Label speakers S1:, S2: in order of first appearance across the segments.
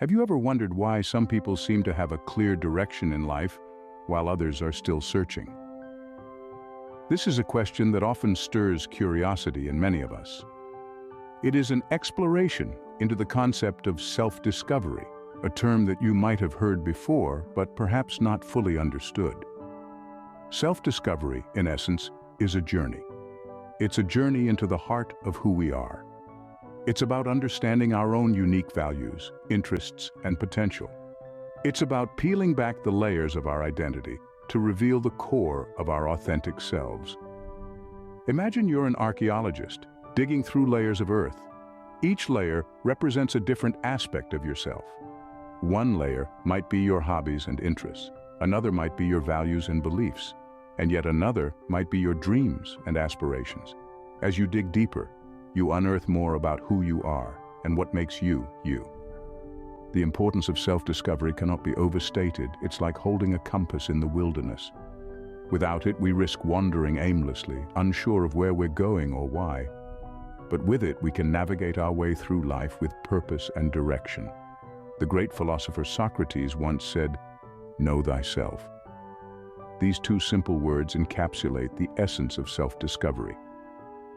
S1: Have you ever wondered why some people seem to have a clear direction in life while others are still searching? This is a question that often stirs curiosity in many of us. It is an exploration into the concept of self-discovery, a term that you might have heard before but perhaps not fully understood. Self-discovery, in essence, is a journey. It's a journey into the heart of who we are. It's about understanding our own unique values, interests, and potential. It's about peeling back the layers of our identity to reveal the core of our authentic selves. Imagine you're an archaeologist digging through layers of earth. Each layer represents a different aspect of yourself. One layer might be your hobbies and interests, another might be your values and beliefs, and yet another might be your dreams and aspirations. As you dig deeper, you unearth more about who you are and what makes you, you. The importance of self-discovery cannot be overstated. It's like holding a compass in the wilderness. Without it, we risk wandering aimlessly, unsure of where we're going or why. But with it, we can navigate our way through life with purpose and direction. The great philosopher Socrates once said, "Know thyself." These two simple words encapsulate the essence of self-discovery.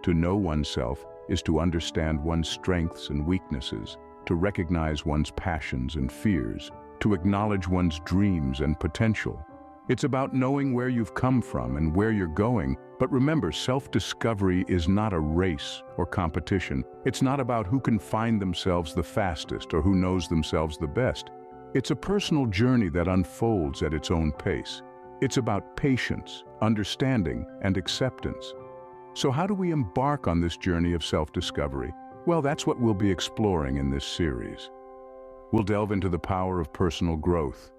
S1: To know oneself is to understand one's strengths and weaknesses, to recognize one's passions and fears, to acknowledge one's dreams and potential. It's about knowing where you've come from and where you're going. But remember, self-discovery is not a race or competition. It's not about who can find themselves the fastest or who knows themselves the best. It's a personal journey that unfolds at its own pace. It's about patience, understanding, and acceptance. So how do we embark on this journey of self-discovery? Well, that's what we'll be exploring in this series. We'll delve into the power of personal growth,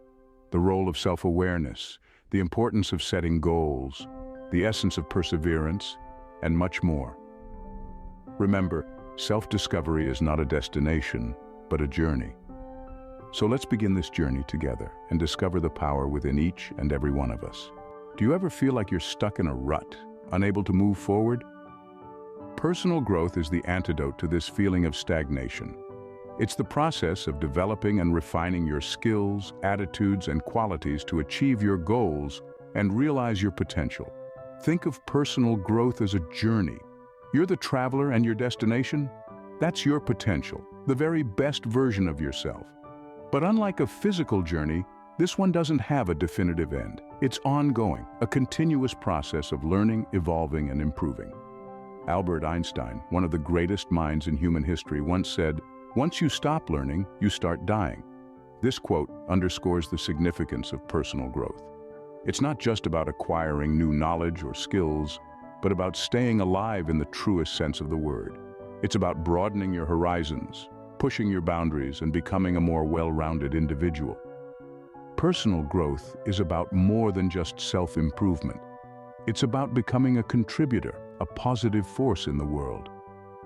S1: the role of self-awareness, the importance of setting goals, the essence of perseverance, and much more. Remember, self-discovery is not a destination, but a journey. So let's begin this journey together and discover the power within each and every one of us. Do you ever feel like you're stuck in a rut, unable to move forward? Personal growth is the antidote to this feeling of stagnation. It's the process of developing and refining your skills, attitudes, and qualities to achieve your goals and realize your potential. Think of personal growth as a journey. You're the traveler and your destination? That's your potential, the very best version of yourself. But unlike a physical journey, this one doesn't have a definitive end. It's ongoing, a continuous process of learning, evolving, and improving. Albert Einstein, one of the greatest minds in human history, once said, "Once you stop learning, you start dying." This quote underscores the significance of personal growth. It's not just about acquiring new knowledge or skills, but about staying alive in the truest sense of the word. It's about broadening your horizons, pushing your boundaries, and becoming a more well-rounded individual. Personal growth is about more than just self-improvement. It's about becoming a contributor, a positive force in the world.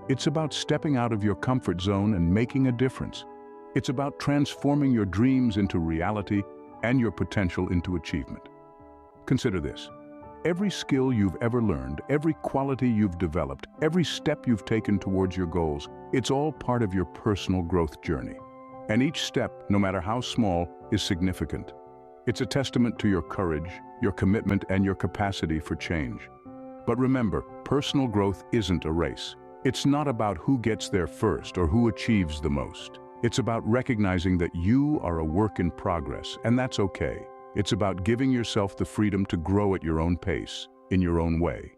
S1: It's about stepping out of your comfort zone and making a difference. It's about transforming your dreams into reality and your potential into achievement. Consider this. Every skill you've ever learned, every quality you've developed, every step you've taken towards your goals, it's all part of your personal growth journey. And each step, no matter how small, is significant. It's a testament to your courage, your commitment, and your capacity for change. But remember, personal growth isn't a race. It's not about who gets there first or who achieves the most. It's about recognizing that you are a work in progress, and that's okay. It's about giving yourself the freedom to grow at your own pace, in your own way.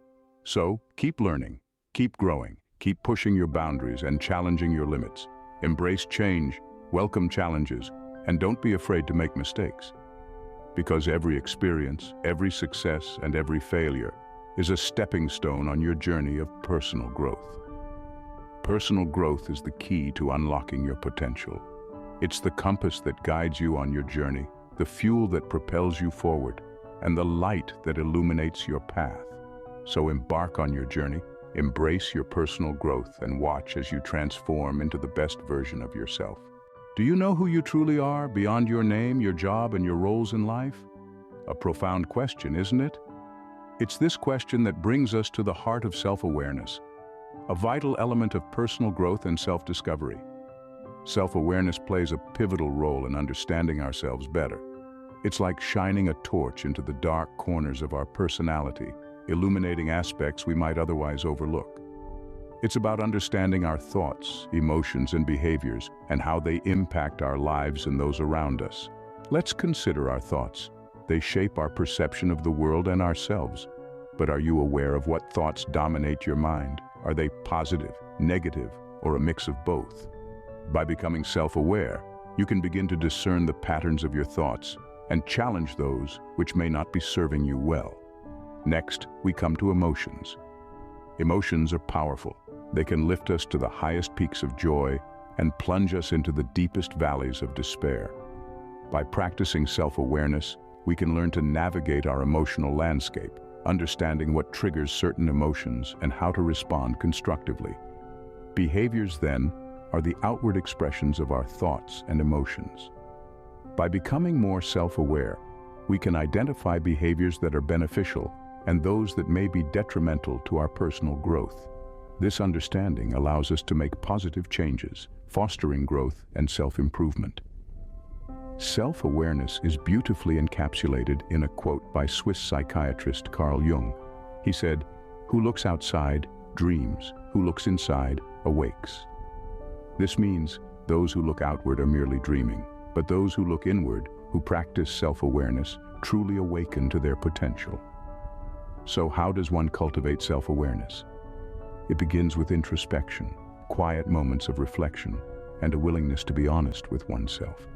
S1: So, keep learning, keep growing, keep pushing your boundaries and challenging your limits. Embrace change, welcome challenges, and don't be afraid to make mistakes. Because every experience, every success, and every failure is a stepping stone on your journey of personal growth. Personal growth is the key to unlocking your potential. It's the compass that guides you on your journey, the fuel that propels you forward, and the light that illuminates your path. So embark on your journey, embrace your personal growth, and watch as you transform into the best version of yourself. Do you know who you truly are beyond your name, your job, and your roles in life? A profound question, isn't it? It's this question that brings us to the heart of self-awareness, a vital element of personal growth and self-discovery. Self-awareness plays a pivotal role in understanding ourselves better. It's like shining a torch into the dark corners of our personality, illuminating aspects we might otherwise overlook. It's about understanding our thoughts, emotions, and behaviors, and how they impact our lives and those around us. Let's consider our thoughts. They shape our perception of the world and ourselves. But are you aware of what thoughts dominate your mind? Are they positive, negative, or a mix of both? By becoming self-aware, you can begin to discern the patterns of your thoughts and challenge those which may not be serving you well. Next, we come to emotions. Emotions are powerful. They can lift us to the highest peaks of joy and plunge us into the deepest valleys of despair. By practicing self-awareness, we can learn to navigate our emotional landscape, understanding what triggers certain emotions and how to respond constructively. Behaviors, then, are the outward expressions of our thoughts and emotions. By becoming more self-aware, we can identify behaviors that are beneficial and those that may be detrimental to our personal growth. This understanding allows us to make positive changes, fostering growth and self-improvement. Self-awareness is beautifully encapsulated in a quote by Swiss psychiatrist Carl Jung. He said, "Who looks outside dreams, who looks inside awakes." This means those who look outward are merely dreaming, but those who look inward, who practice self-awareness, truly awaken to their potential. So how does one cultivate self-awareness? It begins with introspection, quiet moments of reflection, and a willingness to be honest with oneself.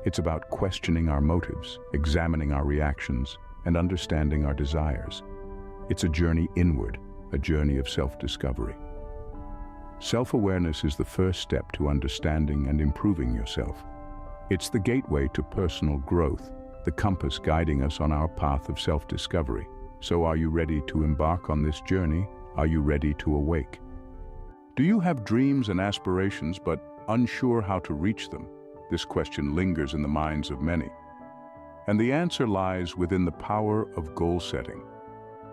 S1: It's about questioning our motives, examining our reactions, and understanding our desires. It's a journey inward, a journey of self-discovery. Self-awareness is the first step to understanding and improving yourself. It's the gateway to personal growth, the compass guiding us on our path of self-discovery. So are you ready to embark on this journey? Are you ready to awake? Do you have dreams and aspirations but unsure how to reach them? This question lingers in the minds of many. And the answer lies within the power of goal setting.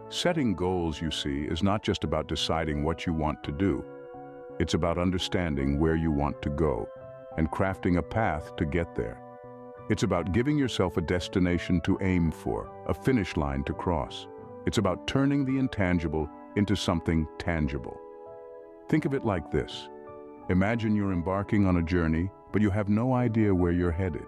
S1: Setting goals, you see, is not just about deciding what you want to do. It's about understanding where you want to go and crafting a path to get there. It's about giving yourself a destination to aim for, a finish line to cross. It's about turning the intangible into something tangible. Think of it like this. Imagine you're embarking on a journey, but you have no idea where you're headed.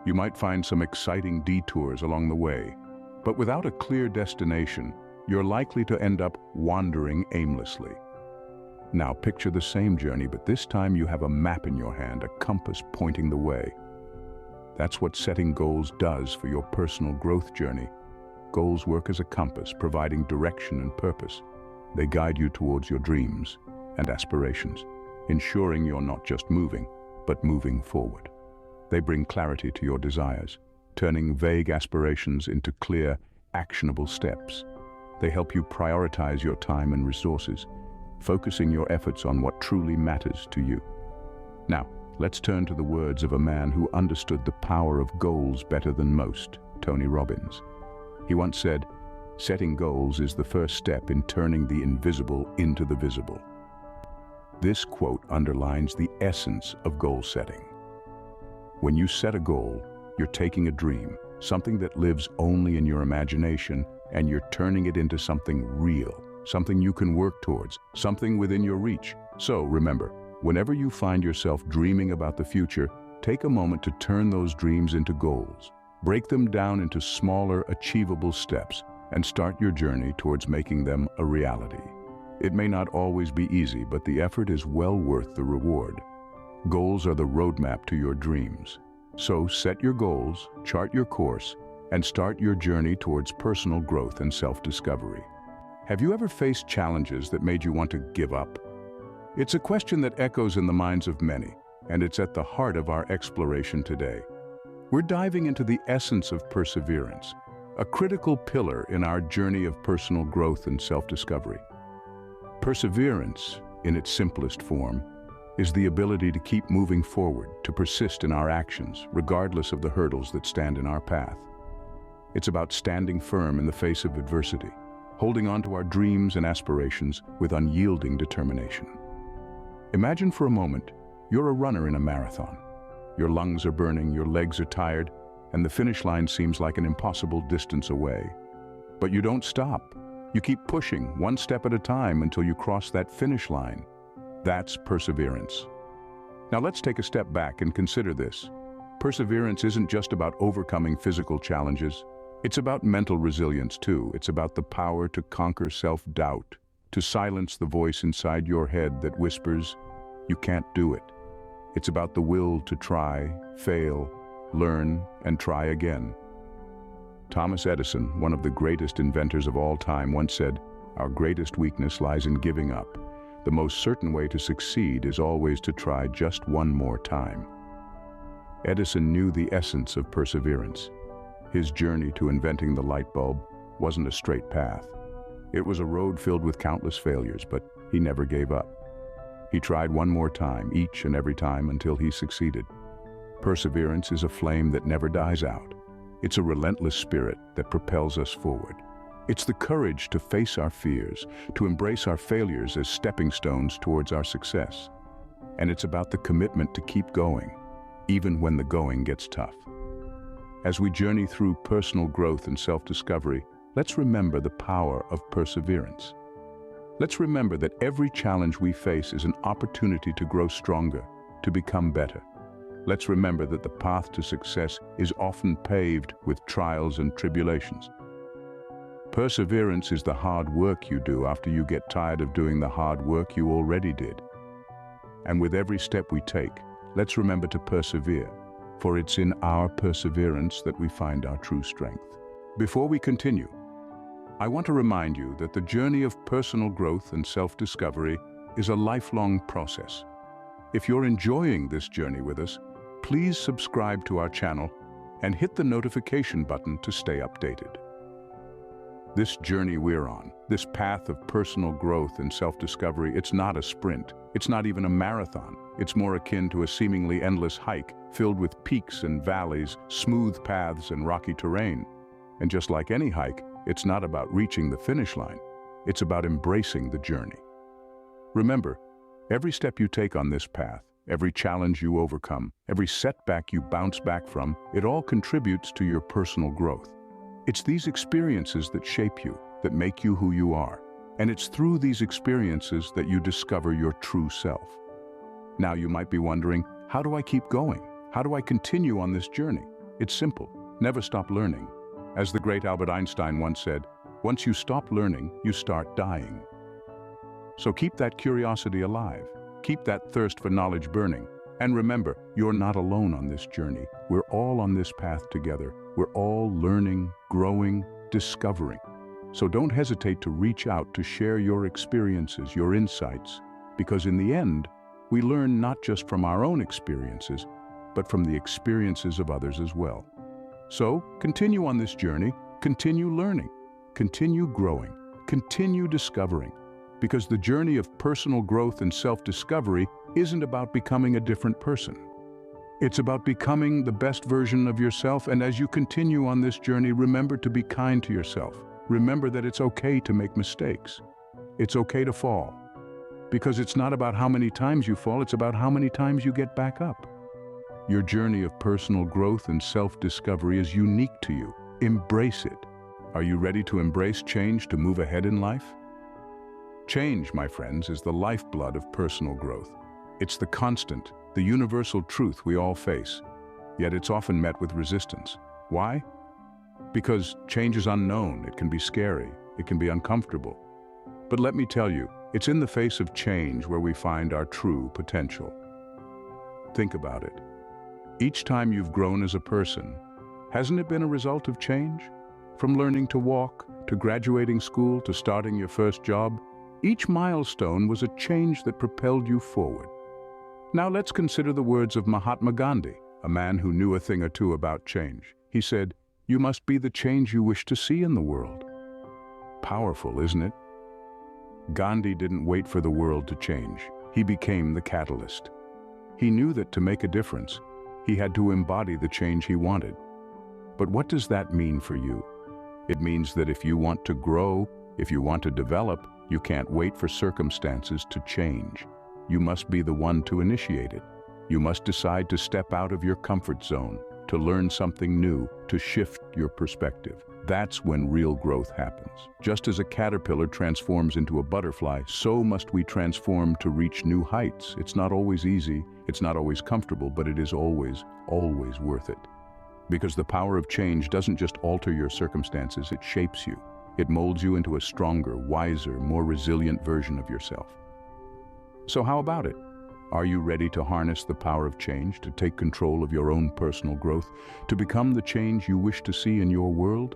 S1: You might find some exciting detours along the way, but without a clear destination, you're likely to end up wandering aimlessly. Now picture the same journey, but this time you have a map in your hand, a compass pointing the way. That's what setting goals does for your personal growth journey. Goals work as a compass, providing direction and purpose. They guide you towards your dreams and aspirations, ensuring you're not just moving, but moving forward. They bring clarity to your desires, turning vague aspirations into clear, actionable steps. They help you prioritize your time and resources, focusing your efforts on what truly matters to you. Now, let's turn to the words of a man who understood the power of goals better than most, Tony Robbins. He once said, "Setting goals is the first step in turning the invisible into the visible." This quote underlines the essence of goal setting. When you set a goal, you're taking a dream, something that lives only in your imagination, and you're turning it into something real, something you can work towards, something within your reach. So remember, whenever you find yourself dreaming about the future, take a moment to turn those dreams into goals. Break them down into smaller, achievable steps, and start your journey towards making them a reality. It may not always be easy, but the effort is well worth the reward. Goals are the roadmap to your dreams. So set your goals, chart your course, and start your journey towards personal growth and self-discovery. Have you ever faced challenges that made you want to give up? It's a question that echoes in the minds of many, and it's at the heart of our exploration today. We're diving into the essence of perseverance, a critical pillar in our journey of personal growth and self-discovery. Perseverance, in its simplest form, is the ability to keep moving forward, to persist in our actions, regardless of the hurdles that stand in our path. It's about standing firm in the face of adversity, holding on to our dreams and aspirations with unyielding determination. Imagine for a moment You're a runner in a marathon. Your lungs are burning, your legs are tired, and the finish line seems like an impossible distance away. But you don't stop. You keep pushing, one step at a time, until you cross that finish line. That's perseverance. Now let's take a step back and consider this. Perseverance isn't just about overcoming physical challenges. It's about mental resilience too. It's about the power to conquer self-doubt, to silence the voice inside your head that whispers, "You can't do it." It's about the will to try, fail, learn, and try again. Thomas Edison, one of the greatest inventors of all time, once said, "Our greatest weakness lies in giving up. The most certain way to succeed is always to try just one more time." Edison knew the essence of perseverance. His journey to inventing the light bulb wasn't a straight path. It was a road filled with countless failures, but he never gave up. He tried one more time, each and every time, until he succeeded. Perseverance is a flame that never dies out. It's a relentless spirit that propels us forward. It's the courage to face our fears, to embrace our failures as stepping stones towards our success. And it's about the commitment to keep going, even when the going gets tough. As we journey through personal growth and self-discovery, let's remember the power of perseverance. Let's remember that every challenge we face is an opportunity to grow stronger, to become better. Let's remember that the path to success is often paved with trials and tribulations. Perseverance is the hard work you do after you get tired of doing the hard work you already did. And with every step we take, let's remember to persevere, for it's in our perseverance that we find our true strength. Before we continue, I want to remind you that the journey of personal growth and self-discovery is a lifelong process. If you're enjoying this journey with us, please subscribe to our channel and hit the notification button to stay updated. This journey we're on, this path of personal growth and self-discovery, it's not a sprint. It's not even a marathon. It's more akin to a seemingly endless hike filled with peaks and valleys, smooth paths and rocky terrain. And just like any hike, it's not about reaching the finish line. It's about embracing the journey. Remember, every step you take on this path, every challenge you overcome, every setback you bounce back from, it all contributes to your personal growth. It's these experiences that shape you, that make you who you are. And it's through these experiences that you discover your true self. Now you might be wondering, how do I keep going? How do I continue on this journey? It's simple. Never stop learning. As the great Albert Einstein once said, once you stop learning, you start dying. So keep that curiosity alive. Keep that thirst for knowledge burning. And remember, you're not alone on this journey. We're all on this path together. We're all learning, growing, discovering. So don't hesitate to reach out to share your experiences, your insights, because in the end, we learn not just from our own experiences, but from the experiences of others as well. So continue on this journey, continue learning, continue growing, continue discovering, because the journey of personal growth and self-discovery isn't about becoming a different person. It's about becoming the best version of yourself, and as you continue on this journey, remember to be kind to yourself. Remember that it's okay to make mistakes. It's okay to fall. Because it's not about how many times you fall, it's about how many times you get back up. Your journey of personal growth and self-discovery is unique to you. Embrace it. Are you ready to embrace change to move ahead in life? Change, my friends, is the lifeblood of personal growth. It's the constant, the universal truth we all face. Yet it's often met with resistance. Why? Because change is unknown, it can be scary, it can be uncomfortable. But let me tell you, it's in the face of change where we find our true potential. Think about it. Each time you've grown as a person, hasn't it been a result of change? From learning to walk, to graduating school, to starting your first job, each milestone was a change that propelled you forward. Now let's consider the words of Mahatma Gandhi, a man who knew a thing or two about change. He said, "You must be the change you wish to see in the world." Powerful, isn't it? Gandhi didn't wait for the world to change. He became the catalyst. He knew that to make a difference, he had to embody the change he wanted. But what does that mean for you? It means that if you want to grow, if you want to develop, you can't wait for circumstances to change. You must be the one to initiate it. You must decide to step out of your comfort zone, to learn something new, to shift your perspective. That's when real growth happens. Just as a caterpillar transforms into a butterfly, so must we transform to reach new heights. It's not always easy, it's not always comfortable, but it is always, always worth it. Because the power of change doesn't just alter your circumstances, it shapes you. It molds you into a stronger, wiser, more resilient version of yourself. So how about it? Are you ready to harness the power of change, to take control of your own personal growth, to become the change you wish to see in your world?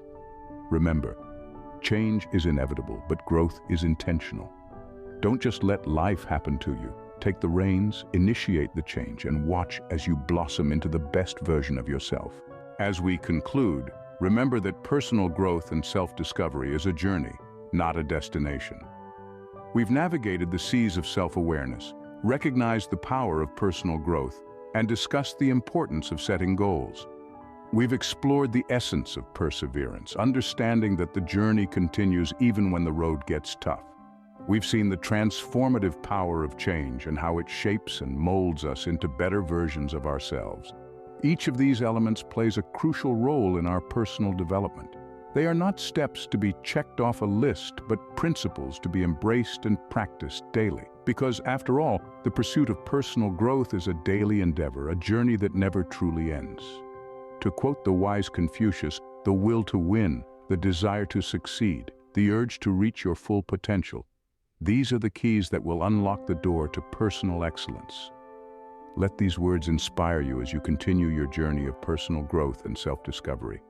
S1: Remember, change is inevitable, but growth is intentional. Don't just let life happen to you. Take the reins, initiate the change, and watch as you blossom into the best version of yourself. As we conclude, remember that personal growth and self-discovery is a journey, not a destination. We've navigated the seas of self-awareness, recognized the power of personal growth, and discussed the importance of setting goals. We've explored the essence of perseverance, understanding that the journey continues even when the road gets tough. We've seen the transformative power of change and how it shapes and molds us into better versions of ourselves. Each of these elements plays a crucial role in our personal development. They are not steps to be checked off a list, but principles to be embraced and practiced daily. Because, after all, the pursuit of personal growth is a daily endeavor, a journey that never truly ends. To quote the wise Confucius, the will to win, the desire to succeed, the urge to reach your full potential, these are the keys that will unlock the door to personal excellence. Let these words inspire you as you continue your journey of personal growth and self-discovery.